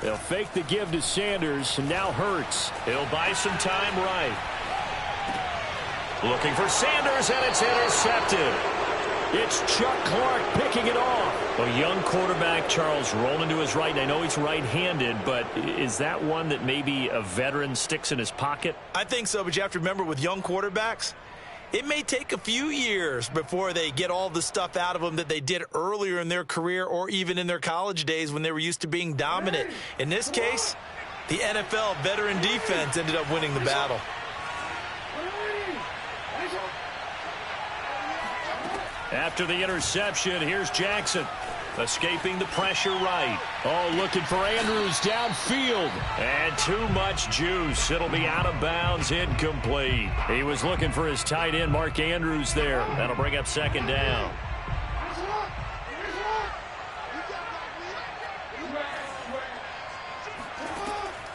They'll fake the give to Sanders, and now Hurts. He'll buy some time right. Looking for Sanders, and it's intercepted. It's Chuck Clark picking it off. A young quarterback, Charles, rolling to his right. And I know he's right-handed, but is that one that maybe a veteran sticks in his pocket? I think so, but you have to remember with young quarterbacks, it may take a few years before they get all the stuff out of them that they did earlier in their career or even in their college days when they were used to being dominant. In this case, the NFL veteran defense ended up winning the battle. After the interception, here's Jackson. Escaping the pressure right. Oh, looking for Andrews downfield. And too much juice. It'll be out of bounds, incomplete. He was looking for his tight end, Mark Andrews, there. That'll bring up second down.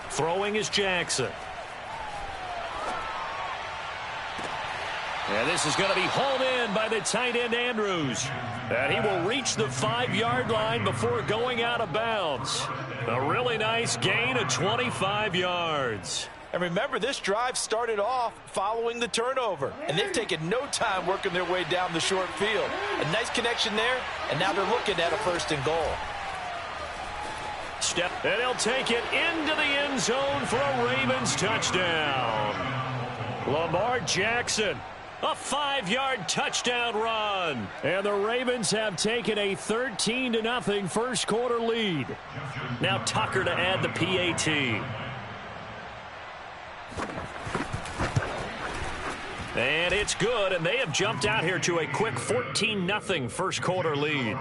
Throwing is Jackson. And this is going to be hauled in by the tight end, Andrews. And he will reach the 5-yard line before going out of bounds. A really nice gain of 25 yards. And remember, this drive started off following the turnover. And they've taken no time working their way down the short field. A nice connection there, and now they're looking at a 1st and goal. Step, and he'll take it into the end zone for a Ravens touchdown. Lamar Jackson. A 5-yard touchdown run. And the Ravens have taken a 13-0 first quarter lead. Now Tucker to add the PAT. And it's good, and they have jumped out here to a quick 14-0 first quarter lead.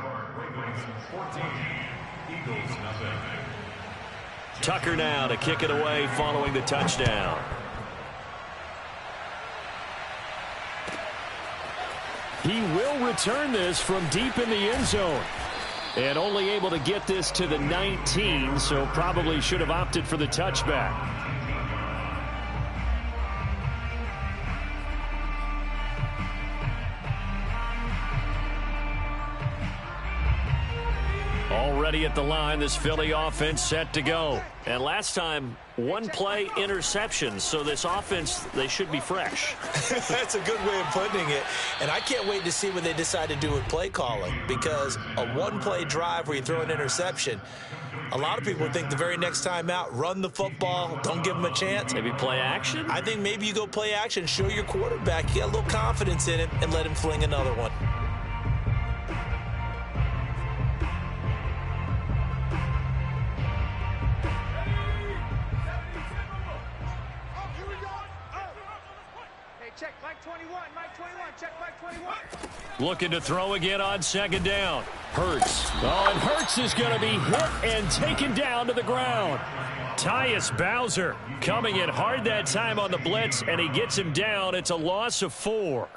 Tucker now to kick it away following the touchdown. He will return this from deep in the end zone. And only able to get this to the 19, so probably should have opted for the touchback. Already at the line, this Philly offense set to go. And last time, one play interception, so this offense, they should be fresh. That's a good way of putting it. And I can't wait to see what they decide to do with play calling, because a one-play drive where you throw an interception, a lot of people think the very next time out, run the football, don't give them a chance. Maybe play action? I think maybe you go play action, show your quarterback, you got a little confidence in him, and let him fling another one. Looking to throw again on second down. Hurts. Oh, and Hurts is going to be hit and taken down to the ground. Tyus Bowser coming in hard that time on the blitz, and he gets him down. It's a loss of 4.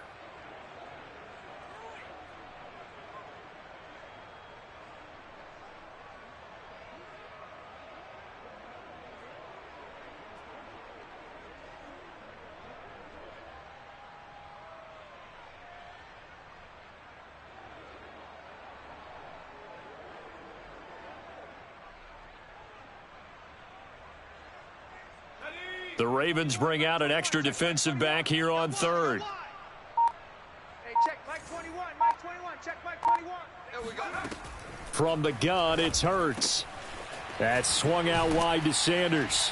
The Ravens bring out an extra defensive back here on third. Hey, check Mike 21, Mike 21, check Mike 21. There we go. From the gun, it's Hurts. That's swung out wide to Sanders.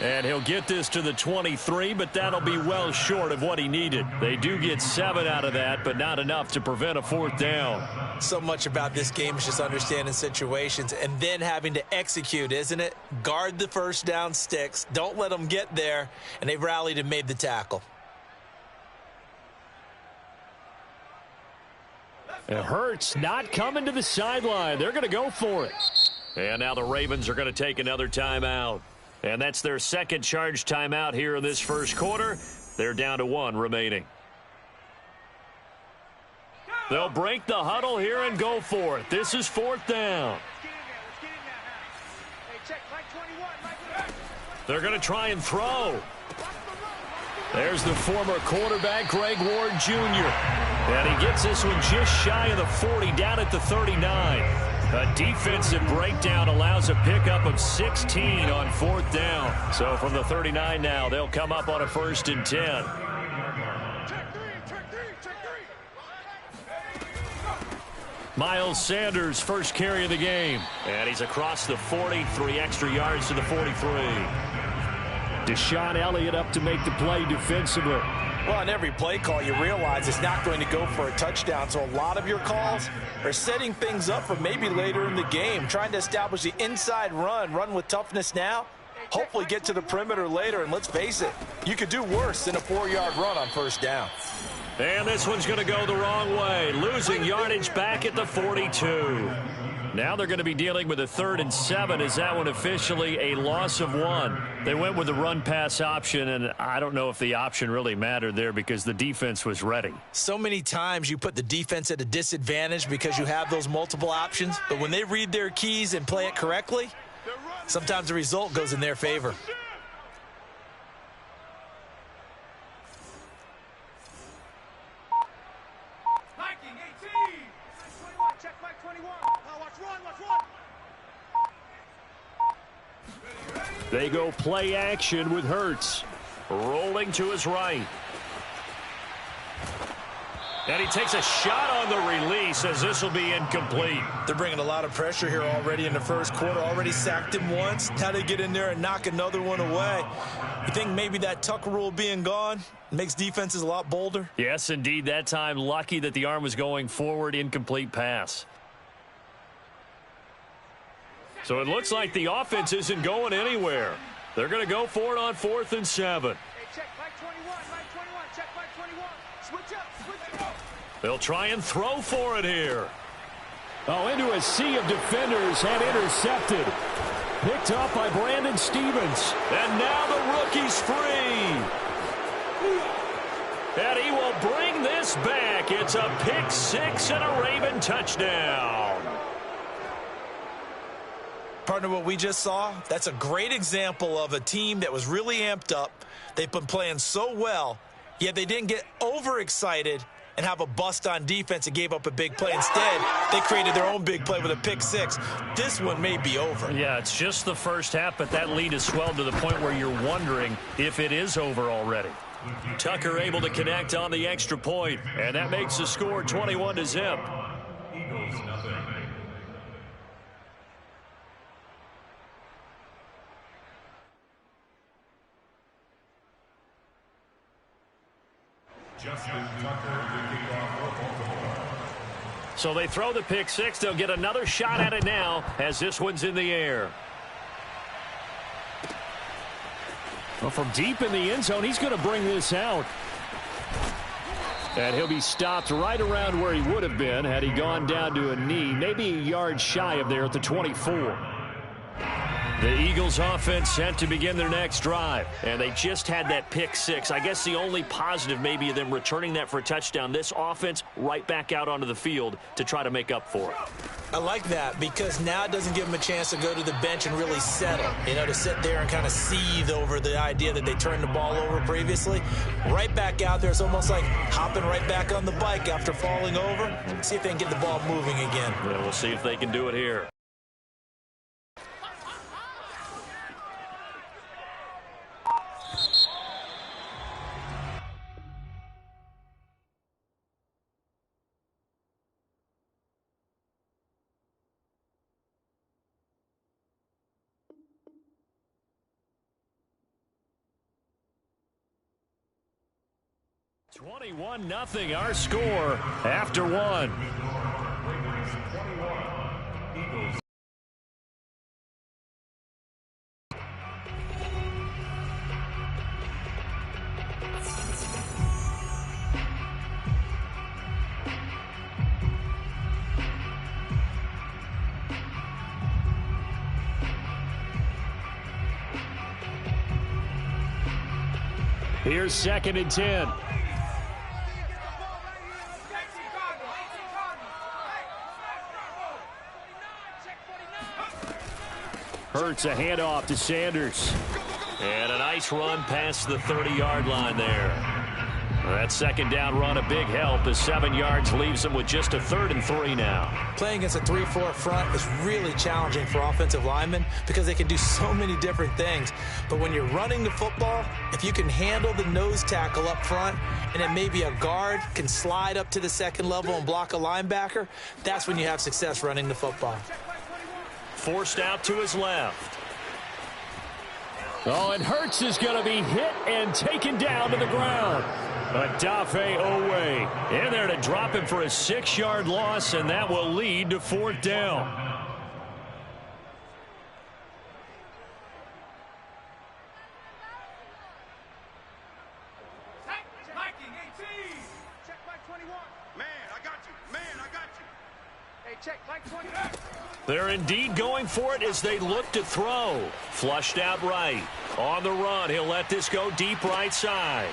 And he'll get this to the 23, but that'll be well short of what he needed. They do get 7 out of that, but not enough to prevent a 4th down. So much about this game is just understanding situations and then having to execute, isn't it? Guard the first down sticks. Don't let them get there. And they've rallied and made the tackle. And Hurts not coming to the sideline. They're going to go for it. And now the Ravens are going to take another timeout. And that's their second charge timeout here in this first quarter. They're down to 1 remaining. They'll break the huddle here and go for it. This is 4th down. They're going to try and throw. There's the former quarterback, Greg Ward Jr. And he gets this one just shy of the 40, down at the 39. A defensive breakdown allows a pickup of 16 on 4th down. So from the 39 now, they'll come up on a 1st and 10. Miles Sanders, first carry of the game. And he's across the 40, 3 extra yards to the 43. Deshaun Elliott up to make the play defensively. Well, on every play call, you realize it's not going to go for a touchdown. So a lot of your calls are setting things up for maybe later in the game, trying to establish the inside run with toughness now, hopefully get to the perimeter later. And let's face it, you could do worse than a 4-yard run on 1st down. And this one's going to go the wrong way, losing yardage back at the 42. Now they're going to be dealing with a 3rd and 7. Is that one officially a loss of 1? They went with the run-pass option, and I don't know if the option really mattered there because the defense was ready. So many times you put the defense at a disadvantage because you have those multiple options, but when they read their keys and play it correctly, sometimes the result goes in their favor. They go play action with Hurts. Rolling to his right. And he takes a shot on the release as this will be incomplete. They're bringing a lot of pressure here already in the 1st quarter. Already sacked him once. Now they get in there and knock another one away. You think maybe that Tucker rule being gone makes defenses a lot bolder? Yes, indeed. That time lucky that the arm was going forward. Incomplete pass. So it looks like the offense isn't going anywhere. They're going to go for it on 4th and 7. Hey, check Mike 21, Mike 21, check Mike 21. Switch up. They'll try and throw for it here. Oh, into a sea of defenders and intercepted. Picked up by Brandon Stevens. And now the rookie's free. And he will bring this back. It's a pick 6 and a Raven touchdown. Partner, what we just saw, that's a great example of a team that was really amped up. They've been playing so well, yet they didn't get overexcited and have a bust on defense and gave up a big play. Instead, they created their own big play with a pick 6. This one may be over. Yeah, it's just the first half, but that lead has swelled to the point where you're wondering if it is over already. Tucker able to connect on the extra point, and that makes the score 21-0. So they throw the pick 6. They'll get another shot at it now as this one's in the air. Well, from deep in the end zone, he's going to bring this out. And he'll be stopped right around where he would have been had he gone down to a knee, maybe a yard shy of there at the 24. The Eagles offense set to begin their next drive, and they just had that pick 6. I guess the only positive maybe of them returning that for a touchdown. This offense right back out onto the field to try to make up for it. I like that because now it doesn't give them a chance to go to the bench and really settle, to sit there and kind of seethe over the idea that they turned the ball over previously. Right back out there, it's almost like hopping right back on the bike after falling over. See if they can get the ball moving again. Yeah, we'll see if they can do it here. (21-0) our score after one. Here's 2nd and 10. Hurts a handoff to Sanders. And a nice run past the 30-yard line there. That second down run, a big help as 7 yards leaves them with just a 3rd and 3 now. Playing against a 3-4 front is really challenging for offensive linemen because they can do so many different things. But when you're running the football, if you can handle the nose tackle up front and then maybe a guard can slide up to the second level and block a linebacker, that's when you have success running the football. Forced out to his left. Oh, and Hurts is going to be hit and taken down to the ground. Adafe Owe in there to drop him for a 6-yard loss, and that will lead to 4th down. Check Mike 21. Man, I got you. Man, I got you. Hey, check Mike 21. They're indeed going for it as they look to throw. Flushed out right. On the run, he'll let this go deep right side.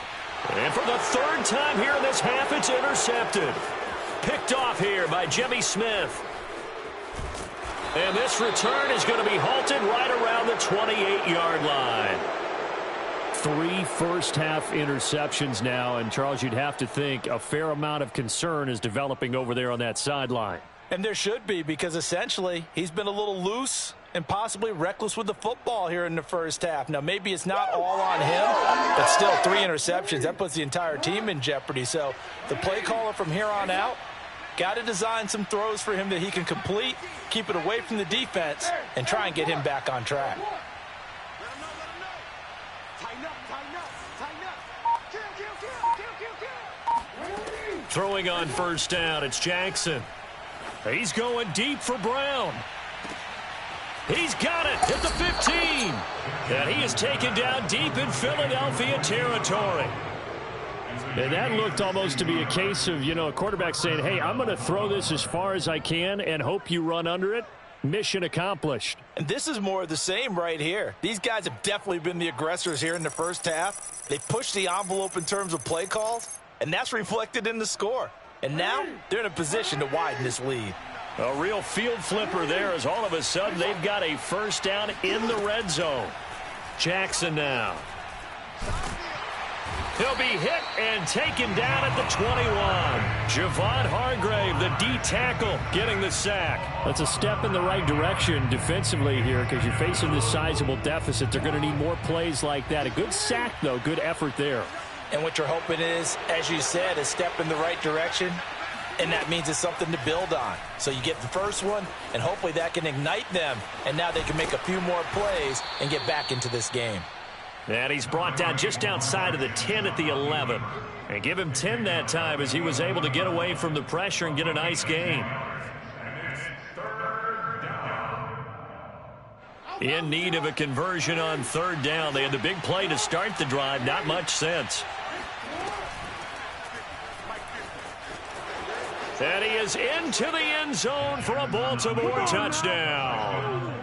And for the 3rd time here in this half, it's intercepted. Picked off here by Jimmy Smith. And this return is going to be halted right around the 28-yard line. 3 first-half interceptions now, and Charles, you'd have to think a fair amount of concern is developing over there on that sideline. And there should be, because essentially he's been a little loose and possibly reckless with the football here in the first half. Now, maybe it's not all on him, but still 3 interceptions. That puts the entire team in jeopardy. So the play caller from here on out got to design some throws for him that he can complete, keep it away from the defense, and try and get him back on track. Throwing on first down, it's Jackson. He's going deep for Brown. He's got it at the 15. And he is taken down deep in Philadelphia territory. And that looked almost to be a case of, a quarterback saying, hey, I'm going to throw this as far as I can and hope you run under it. Mission accomplished. And this is more of the same right here. These guys have definitely been the aggressors here in the first half. They pushed the envelope in terms of play calls, and that's reflected in the score. And now they're in a position to widen this lead. A real field flipper there as all of a sudden they've got a first down in the red zone. Jackson now. He'll be hit and taken down at the 21. Javon Hargrave, the D tackle, getting the sack. That's a step in the right direction defensively here because you're facing this sizable deficit. They're going to need more plays like that. A good sack, though. Good effort there. And what you're hoping is, as you said, a step in the right direction, and that means it's something to build on. So you get the first one, and hopefully that can ignite them, and now they can make a few more plays and get back into this game. And he's brought down just outside of the 10 at the 11. And give him 10 that time as he was able to get away from the pressure and get a nice gain. In need of a conversion on 3rd down. They had the big play to start the drive. Not much sense. And he is into the end zone for a Baltimore touchdown.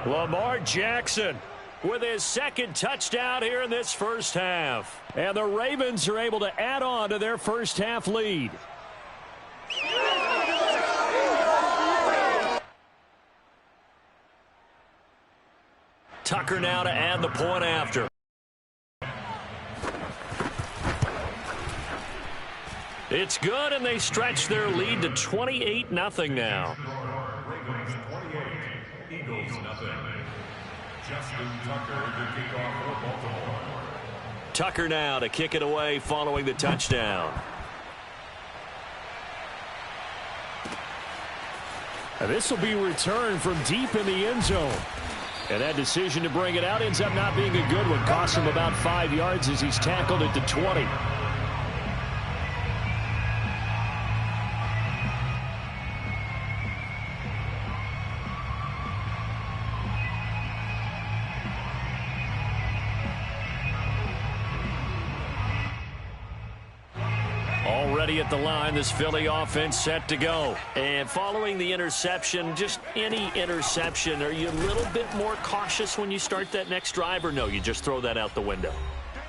Lamar Jackson with his 2nd touchdown here in this first half. And the Ravens are able to add on to their first half lead. Tucker now to add the point after. It's good, and they stretch their lead to 28-0 now. Ravens 28, Eagles nothing. Justin Tucker to kick off for Baltimore. Tucker now to kick it away following the touchdown. And this will be returned from deep in the end zone. And that decision to bring it out ends up not being a good one. Costs him about 5 yards as he's tackled at the 20. Already at the line, this Philly offense set to go. And following the interception, just any interception, are you a little bit more cautious when you start that next drive, or no, you just throw that out the window?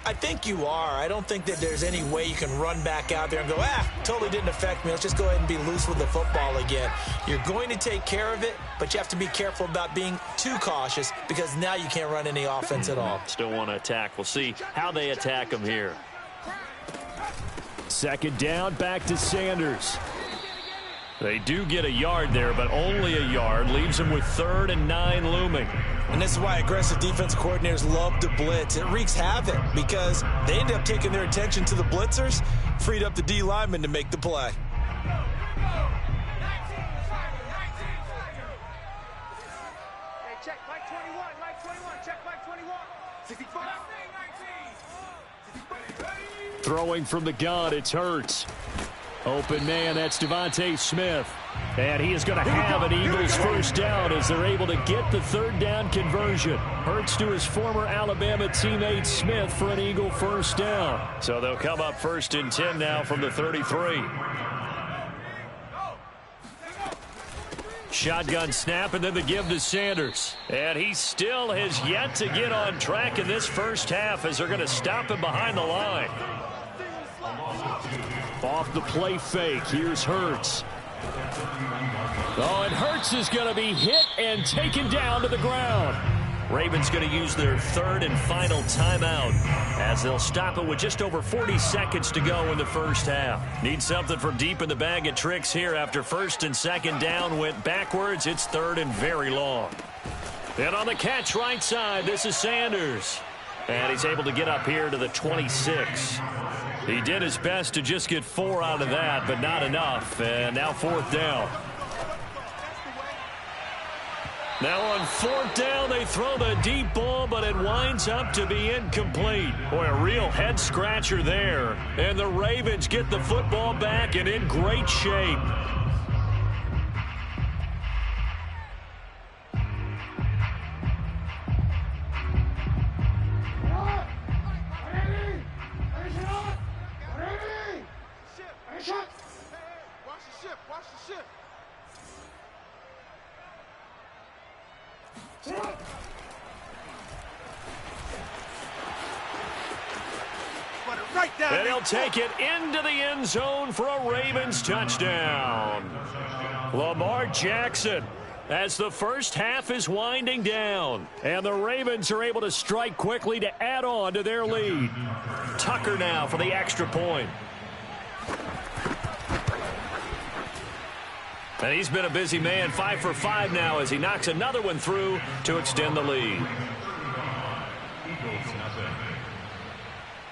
I think you are. I don't think that there's any way you can run back out there and go, totally didn't affect me. Let's just go ahead and be loose with the football again. You're going to take care of it, but you have to be careful about being too cautious because now you can't run any offense at all. Still want to attack. We'll see how they attack them here. Second down, back to Sanders. They do get a yard there, but only a yard. Leaves them with 3rd and 9 looming. And this is why aggressive defense coordinators love to blitz. It wreaks havoc because they end up taking their attention to the blitzers, freed up the D lineman to make the play. Hey, check Mike 21, Mike 21, check Mike 21. 65. Throwing from the gun, it's Hurts. Open man, that's Devontae Smith. And he is going to have an Eagles first down as they're able to get the 3rd down conversion. Hurts to his former Alabama teammate Smith for an Eagle first down. So they'll come up 1st and 10 now from the 33. Shotgun snap and then the give to Sanders. And he still has yet to get on track in this first half as they're going to stop him behind the line. Off the play fake, here's Hurts. Oh, and Hurts is going to be hit and taken down to the ground. Ravens going to use their 3rd and final timeout as they'll stop it with just over 40 seconds to go in the first half. Need something from deep in the bag of tricks here after 1st and 2nd down went backwards. It's 3rd and very long. And on the catch right side, this is Sanders. And he's able to get up here to the 26. He did his best to just get 4 out of that, but not enough. And now 4th down. Now on 4th down, they throw the deep ball, but it winds up to be incomplete. Boy, a real head-scratcher there. And the Ravens get the football back and in great shape. And he'll take it into the end zone for a Ravens touchdown. Lamar Jackson as the first half is winding down. And the Ravens are able to strike quickly to add on to their lead. Tucker now for the extra point. And he's been a busy man, 5 for 5 now as he knocks another one through to extend the lead.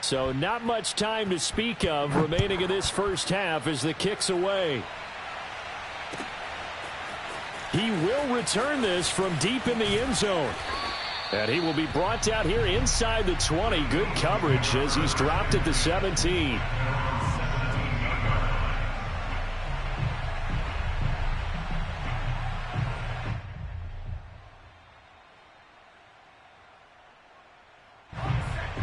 So not much time to speak of remaining in this first half as the kick's away. He will return this from deep in the end zone. And he will be brought down here inside the 20. Good coverage as he's dropped at the 17.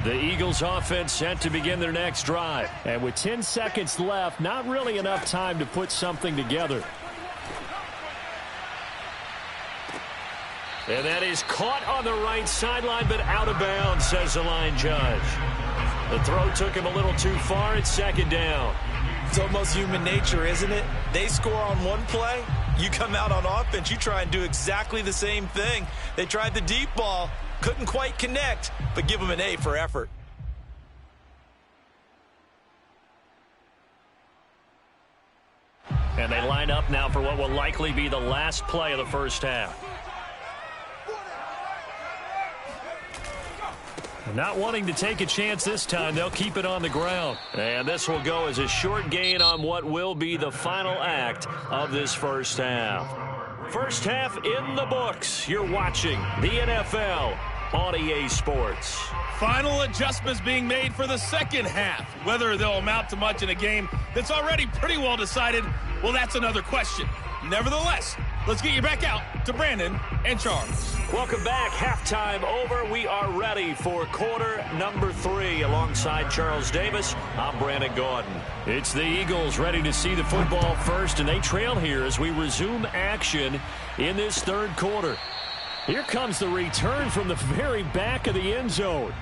The Eagles offense set to begin their next drive. And with 10 seconds left, not really enough time to put something together. And that is caught on the right sideline, but out of bounds, says the line judge. The throw took him a little too far. It's 2nd down. It's almost human nature, isn't it? They score on one play. You come out on offense, you try and do exactly the same thing. They tried the deep ball. Couldn't quite connect, but give them an A for effort. And they line up now for what will likely be the last play of the first half. Not wanting to take a chance this time, they'll keep it on the ground. And this will go as a short gain on what will be the final act of this first half. First half in the books. You're watching the NFL on EA Sports. Final adjustments being made for the second half. Whether they'll amount to much in a game that's already pretty well decided, well, that's another question. Nevertheless, let's get you back out to Brandon and Charles. Welcome back. Halftime over. We are ready for quarter number 3. Alongside Charles Davis, I'm Brandon Gordon. It's the Eagles ready to see the football first, and they trail here as we resume action in this third quarter. Here comes the return from the very back of the end zone.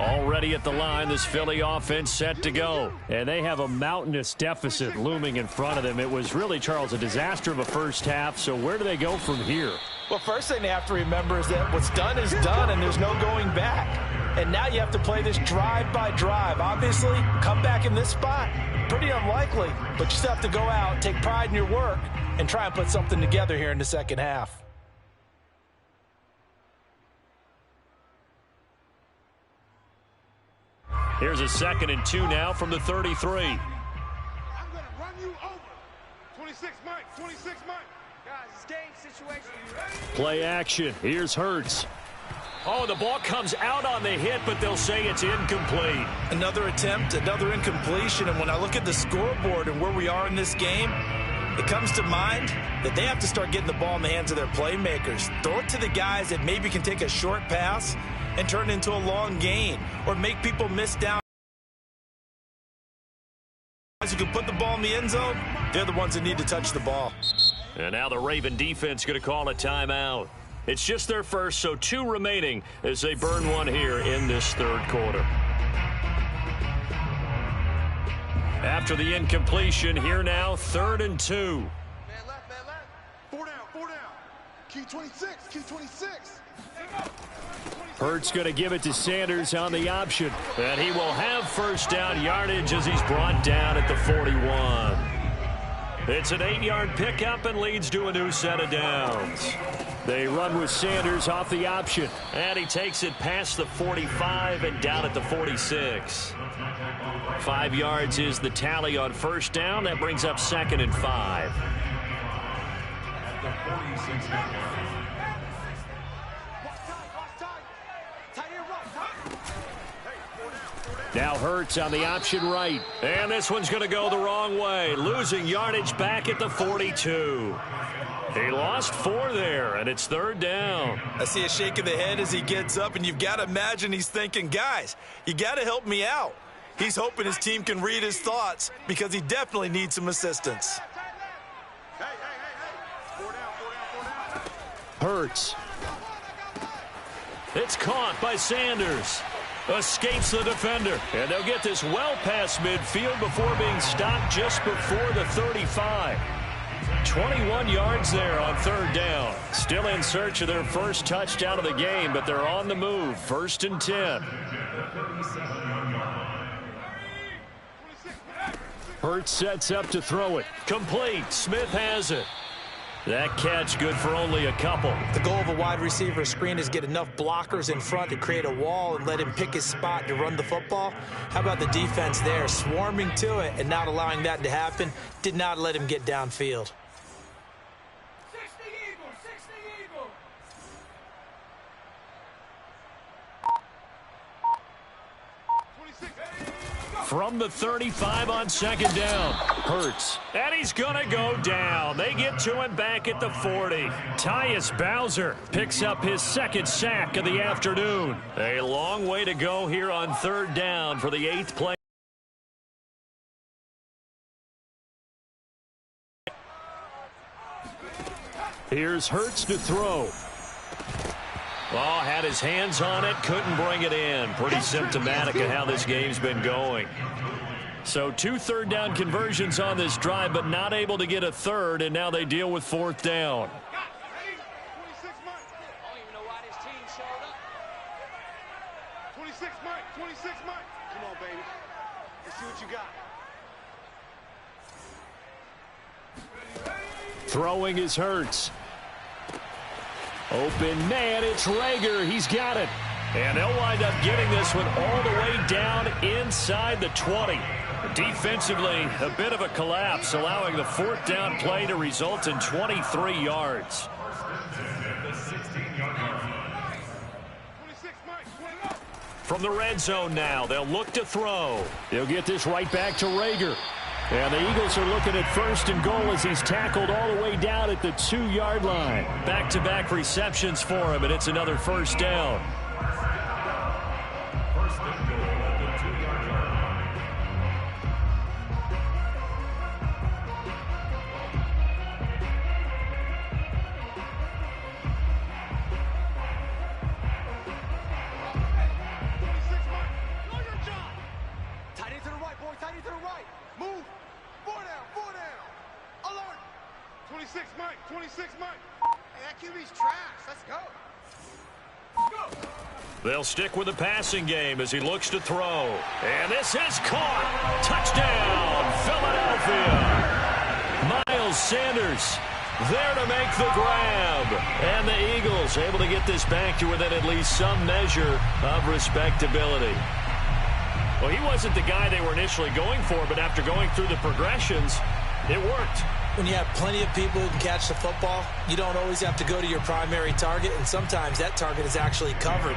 Already at the line, this Philly offense set to go. And they have a mountainous deficit looming in front of them. It was really, Charles, a disaster of a first half. So where do they go from here? Well, first thing they have to remember is that what's done is done, and there's no going back. And now you have to play this drive by drive. Obviously, come back in this spot, pretty unlikely. But you still have to go out, take pride in your work, and try and put something together here in the second half. Here's a 2nd and 2 now from the 33. I'm going to run you over. 26 Mike, 26 Mike. Guys, it's game situation. Play action. Here's Hurts. Oh, the ball comes out on the hit, but they'll say it's incomplete. Another attempt, another incompletion. And when I look at the scoreboard and where we are in this game, it comes to mind that they have to start getting the ball in the hands of their playmakers. Throw it to the guys that maybe can take a short pass and turn it into a long gain, or make people miss down. Who can put the ball in the end zone, they're the ones that need to touch the ball. And now the Raven defense going to call a timeout. It's just their first, so 2 remaining as they burn one here in this 3rd quarter. After the incompletion, here now, 3rd and 2. Man left, man left. 4 down, 4 down. Key 26, key 26. Hurts going to give it to Sanders on the option. And he will have first down yardage as he's brought down at the 41. It's an 8-yard pickup and leads to a new set of downs. They run with Sanders off the option. And he takes it past the 45 and down at the 46. 5 yards is the tally on first down. That brings up 2nd and 5. Now Hurts on the option right. And this one's going to go the wrong way. Losing yardage back at the 42. He lost 4 there, and it's 3rd down. I see a shake of the head as he gets up, and you've got to imagine he's thinking, guys, you got to help me out. He's hoping his team can read his thoughts because he definitely needs some assistance. Hey, hey, hey, hey. 4 down, 4 down, 4 down. Hurts. It's caught by Sanders. Escapes the defender. And they'll get this well past midfield before being stopped just before the 35. 21 yards there on 3rd down. Still in search of their first touchdown of the game, but they're on the move. 1st and 10. Hurts sets up to throw it. Complete. Smith has it. That catch good for only a couple. The goal of a wide receiver screen is get enough blockers in front to create a wall and let him pick his spot to run the football. How about the defense there, swarming to it and not allowing that to happen? Did not let him get downfield. 60 Eagles, 60 Eagles. From the 35 on 2nd down. Hurts. And he's going to go down. They get to him back at the 40. Tyus Bowser picks up his 2nd sack of the afternoon. A long way to go here on 3rd down for the 8th play. Here's Hurts to throw. Oh, had his hands on it, couldn't bring it in. Pretty symptomatic of how this game's been going. So 2 3rd down conversions on this drive, but not able to get a 3rd, and now they deal with 4th down. 26 Mike. I don't even know why this team showed up. 26 Mike, 26 Mike. Come on, baby. Let's see what you got. Throwing is Hurts. Open man, it's Rager. He's got it. And they'll wind up getting this one all the way down inside the 20. Defensively, a bit of a collapse, allowing the 4th down play to result in 23 yards. From the red zone now, they'll look to throw. They'll get this right back to Rager. And the Eagles are looking at 1st and goal as he's tackled all the way down at the 2-yard line. Back-to-back receptions for him, and it's another 1st down. 26, Mike. 26, Mike. Hey, that QB's trash. Let's go. They'll stick with the passing game as he looks to throw. And this is caught. Touchdown, Philadelphia. Miles Sanders there to make the grab. And the Eagles able to get this back to within at least some measure of respectability. Well, he wasn't the guy they were initially going for, but after going through the progressions, it worked. When you have plenty of people who can catch the football, you don't always have to go to your primary target, and sometimes that target is actually covered.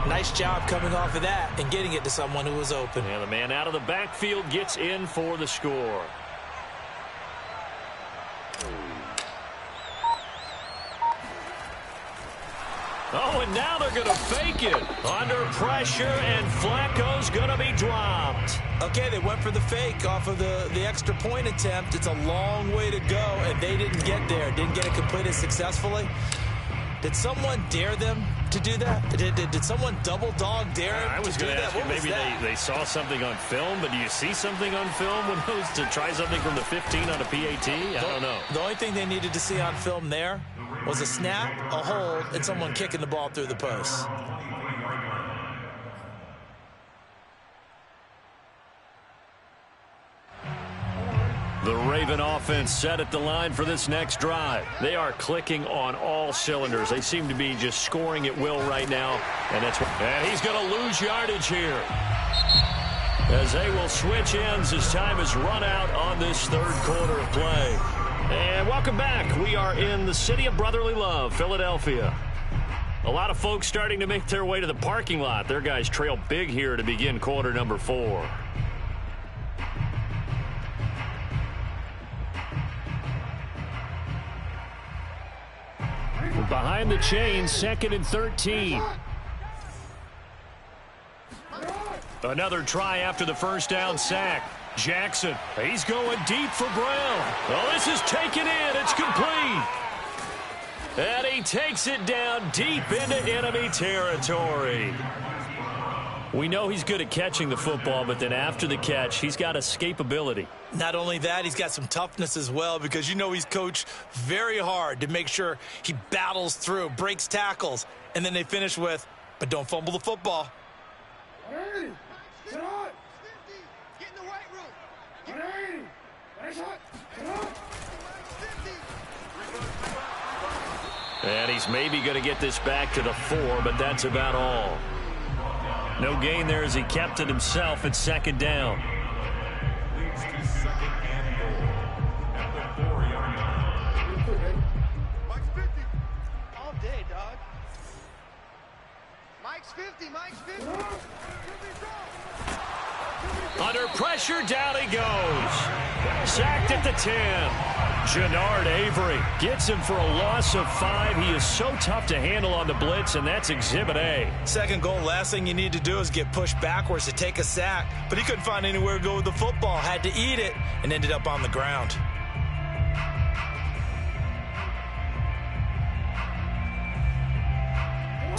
Nice job coming off of that and getting it to someone who was open. And the man out of the backfield gets in for the score. Oh, and now they're going to fake it. Under pressure, and Flacco's going to be dropped. Okay, they went for the fake off of the extra point attempt. It's a long way to go, and they didn't get there. Didn't get it completed successfully. Did someone dare them to do that? Did someone double dog dare him I was to do going to that? ask you, What was maybe that? they saw something on film, but do you see something on film when those to try something from the 15 on a PAT? I don't know. The only thing they needed to see on film there was a snap, a hold, and someone kicking the ball through the post. The Raven offense set at the line for this next drive. They are clicking on all cylinders. They seem to be just scoring at will right now, and he's going to lose yardage here as they will switch ends as time has run out on this third quarter of play. And welcome back. We are in the city of brotherly love, Philadelphia. A lot of folks starting to make their way to the parking lot. Their guys trail big here to begin quarter number 4. Behind the chains, 2nd and 13. Another try after the first down sack. Jackson, he's going deep for Brown. Oh, this is taken in. It's complete. And he takes it down deep into enemy territory. We know he's good at catching the football, but then after the catch, he's got escapability. Not only that, he's got some toughness as well, because you know he's coached very hard to make sure he battles through, breaks tackles, and then they finish with, but don't fumble the football. Hey, sit on. Get in the weight room. Hey, nice hot. Sit on. And he's maybe going to get this back to the 4, but that's about all. No gain there as he kept it himself at 2nd down. Leads to 2nd and goal at the 4-yard line. Mike's 50. All day, dog. Mike's 50. Mike's 50. Under pressure, down he goes. Sacked at the 10. Jannard Avery gets him for a loss of 5. He is so tough to handle on the blitz, and that's Exhibit A. Second goal, last thing you need to do is get pushed backwards to take a sack. But he couldn't find anywhere to go with the football. Had to eat it and ended up on the ground.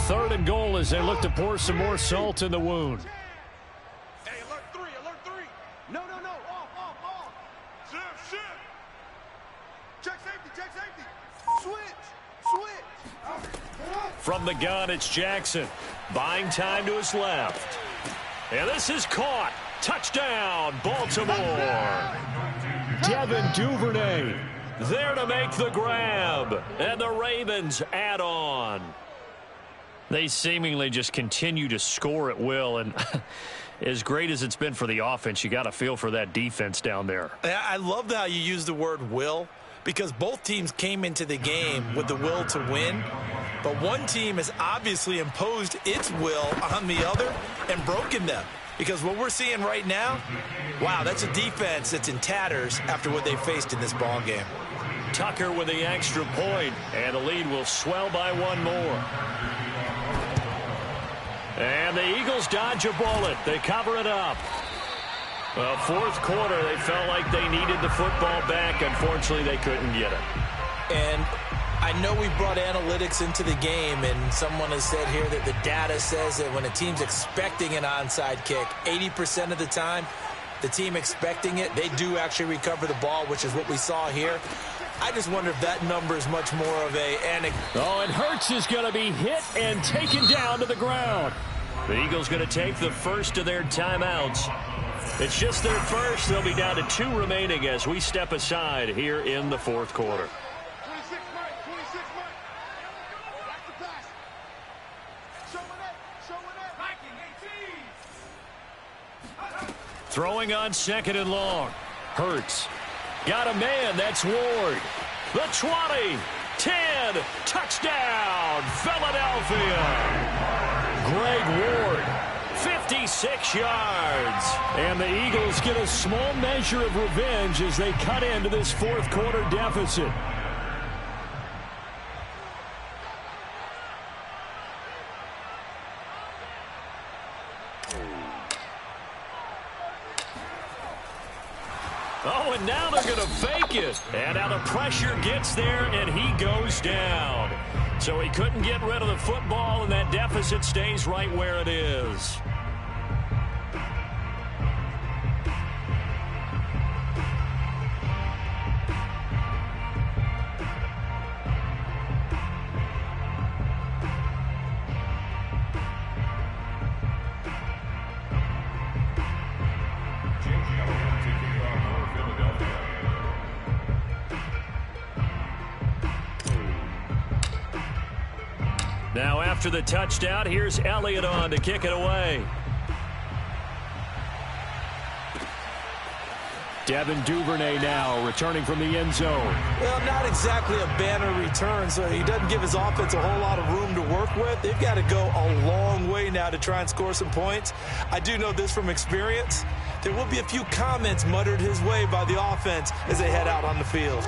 Third and goal as they look to pour some more salt in the wound. Hey, alert 3, alert 3. No. Off. Shift. Check safety. Switch. From the gun, it's Jackson. Buying time to his left. And this is caught. Touchdown, Baltimore. Devin Duvernay there to make the grab. And the Ravens add on. They seemingly just continue to score at will, and as great as it's been for the offense, you got to feel for that defense down there. I love how you use the word will, because both teams came into the game with the will to win, but one team has obviously imposed its will on the other and broken them. Because what we're seeing right now, wow, that's a defense that's in tatters after what they faced in this ball game. Tucker with the extra point, and the lead will swell by 1 more. And the Eagles dodge a bullet. They cover it up. Well, fourth quarter, they felt like they needed the football back. Unfortunately, they couldn't get it. And I know we brought analytics into the game, and someone has said here that the data says that when a team's expecting an onside kick, 80% of the time, the team expecting it, they do actually recover the ball, which is what we saw here. I just wonder if that number is much more of a anecdote. Oh, and Hurts is going to be hit and taken down to the ground. The Eagles going to take the first of their timeouts. It's just their first. They'll be down to 2 remaining as we step aside here in the fourth quarter. 26 Mike, 26 Mike. Back to pass. Showing it. Throwing on second and long. Hurts. Got a man. That's Ward. The 20. 10. Touchdown. Philadelphia. Greg Ward. 56 yards. And the Eagles get a small measure of revenge as they cut into this fourth quarter deficit. Oh, and now they're going to fake it. And now the pressure gets there, and he goes down. So he couldn't get rid of the football, and that deficit stays right where it is. Now after the touchdown, here's Elliott on to kick it away. Devin Duvernay now returning from the end zone. Well, not exactly a banner return, so he doesn't give his offense a whole lot of room to work with. They've got to go a long way now to try and score some points. I do know this from experience. There will be a few comments muttered his way by the offense as they head out on the field.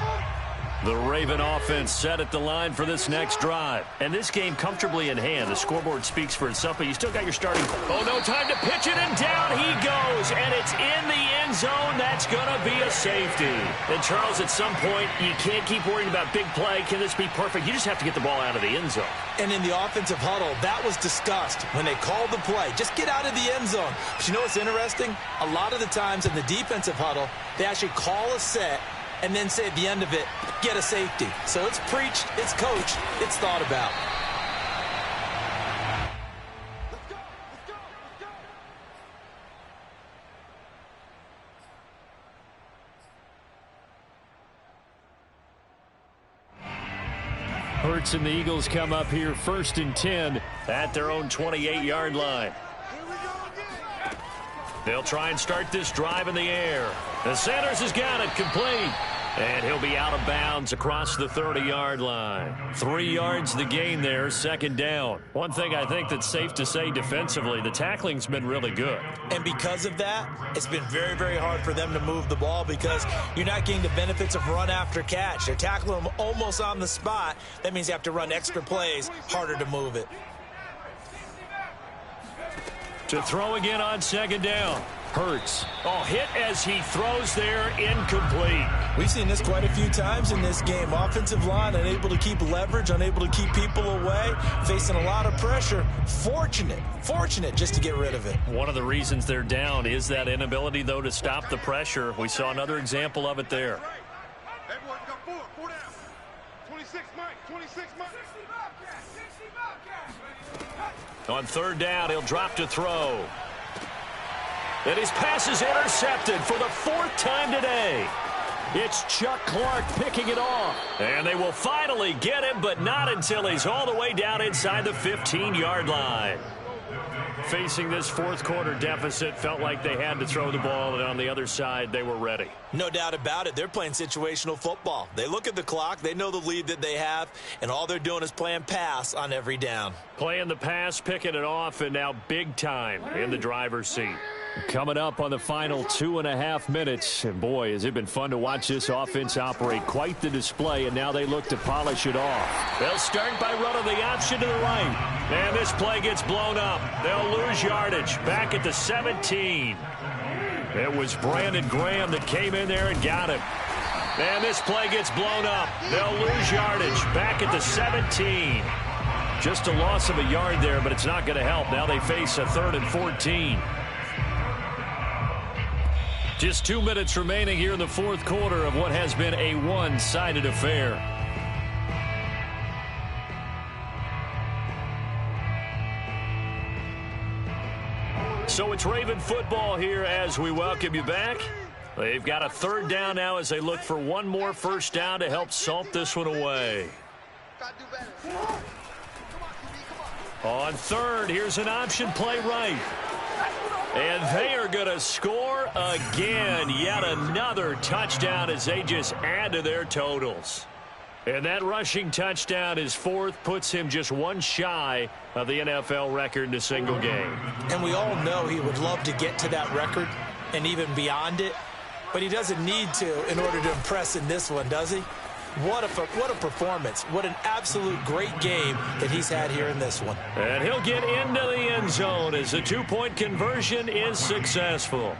The Raven offense set at the line for this next drive. And this game comfortably in hand. The scoreboard speaks for itself, but you still got your starting. Oh, no time to pitch it, and down he goes. And it's in the end zone. That's going to be a safety. And, Charles, at some point, you can't keep worrying about big play. Can this be perfect? You just have to get the ball out of the end zone. And in the offensive huddle, that was discussed when they called the play. Just get out of the end zone. But you know what's interesting? A lot of the times in the defensive huddle, they actually call a set and then say at the end of it, get a safety. So it's preached, it's coached, it's thought about. Hurts and the Eagles come up here 1st and 10 at their own 28-yard line. They'll try and start this drive in the air. And Sanders has got it complete. And he'll be out of bounds across the 30-yard line. 3 yards the gain there, 2nd down. One thing I think that's safe to say defensively, the tackling's been really good. And because of that, it's been very, very hard for them to move the ball because you're not getting the benefits of run after catch. They're tackling them almost on the spot. That means you have to run extra plays, harder to move it. To throw again on 2nd down. Hurts. Oh, hit as he throws there, incomplete. We've seen this quite a few times in this game. Offensive line unable to keep leverage, unable to keep people away, facing a lot of pressure. Fortunate just to get rid of it. One of the reasons they're down is that inability, though, to stop the pressure. We saw another example of it there. Everyone got 4 down. 26 Mike, 26 Mike. On 3rd down, he'll drop to throw. And his pass is intercepted for the 4th time today. It's Chuck Clark picking it off. And they will finally get him, but not until he's all the way down inside the 15-yard line. Facing this fourth quarter deficit, felt like they had to throw the ball, and on the other side, they were ready. No doubt about it. They're playing situational football. They look at the clock, they know the lead that they have, and all they're doing is playing pass on every down. Playing the pass, picking it off, and now big time in the driver's seat. Coming up on the final 2.5 minutes, and boy, has it been fun to watch this offense operate. Quite the display, and now they look to polish it off. They'll start by running the option to the right, and this play gets blown up. They'll lose yardage back at the 17. It was Brandon Graham that came in there and got him. And this play gets blown up. They'll lose yardage back at the 17. Just a loss of a yard there, but it's not going to help. Now they face a 3rd and 14. Just 2 minutes remaining here in the fourth quarter of what has been a one-sided affair. So it's Raven football here as we welcome you back. They've got a third down now as they look for one more first down to help salt this one away. On third, here's an option play right. And they are going to score again. Yet another touchdown as they just add to their totals. And that rushing touchdown, his fourth, puts him just one shy of the NFL record in a single game. And we all know he would love to get to that record and even beyond it. But he doesn't need to in order to impress in this one, does he? What a performance. What an absolute great game that he's had here in this one. And he'll get into the end zone as the two-point conversion is successful.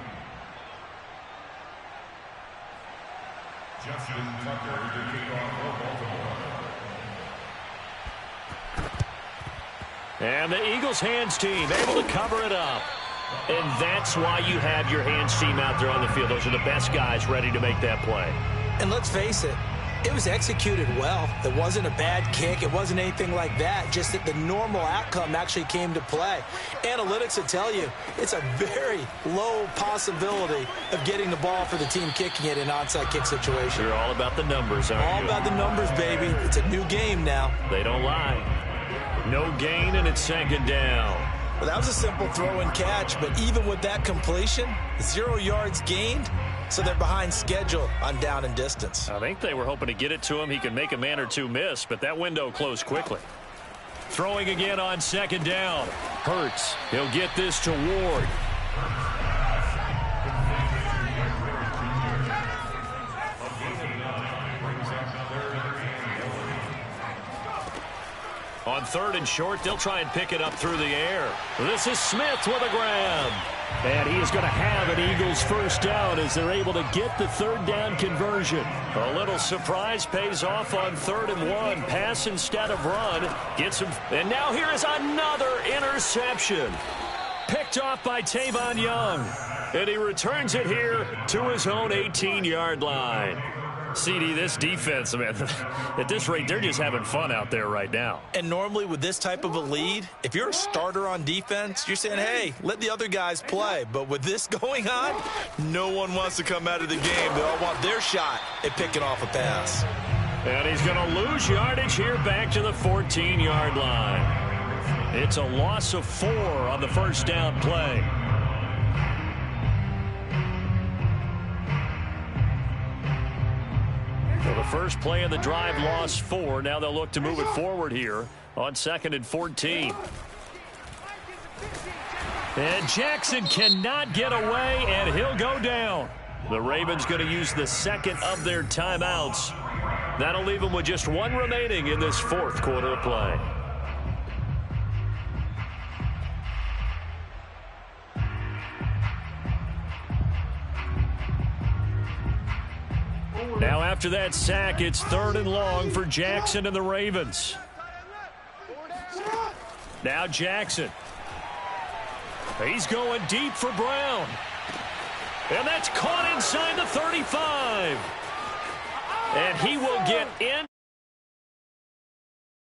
Justin Tucker to kick off for Baltimore. And the Eagles hands team able to cover it up. And that's why you have your hands team out there on the field. Those are the best guys ready to make that play. And let's face it, it was executed well. It wasn't a bad kick. It wasn't anything like that. Just that the normal outcome actually came to play. Analytics will tell you it's a very low possibility of getting the ball for the team kicking it in an onside kick situation. You're all about the numbers, aren't you? All about the numbers, baby. It's a new game now. They don't lie. No gain, and it's second down. Well, that was a simple throw and catch, but even with that completion, 0 yards gained. So they're behind schedule on down and distance. I think they were hoping to get it to him. He could make a man or two miss, but that window closed quickly. Throwing again on second down. Hurts. He'll get this to Ward. On third and short, they'll try and pick it up through the air. This is Smith with a grab. And he is going to have an Eagles first down as they're able to get the third down conversion. A little surprise pays off on 3rd and 1. Pass instead of run. Gets him. And now here is another interception. Picked off by Tavon Young. And he returns it here to his own 18-yard line. CD, this defense, man, at this rate, they're just having fun out there right now. And normally with this type of a lead, if you're a starter on defense, you're saying, hey, let the other guys play. But with this going on, no one wants to come out of the game. They all want their shot at picking off a pass. And he's going to lose yardage here back to the 14-yard line. It's a loss of 4 on the first down play. So the first play of the drive lost 4. Now they'll look to move it forward here on 2nd and 14. And Jackson cannot get away, and he'll go down. The Ravens going to use the second of their timeouts. That'll leave them with just 1 remaining in this fourth quarter of play. Now after that sack, it's 3rd and long for Jackson and the Ravens. Now Jackson. He's going deep for Brown. And that's caught inside the 35. And he will get in.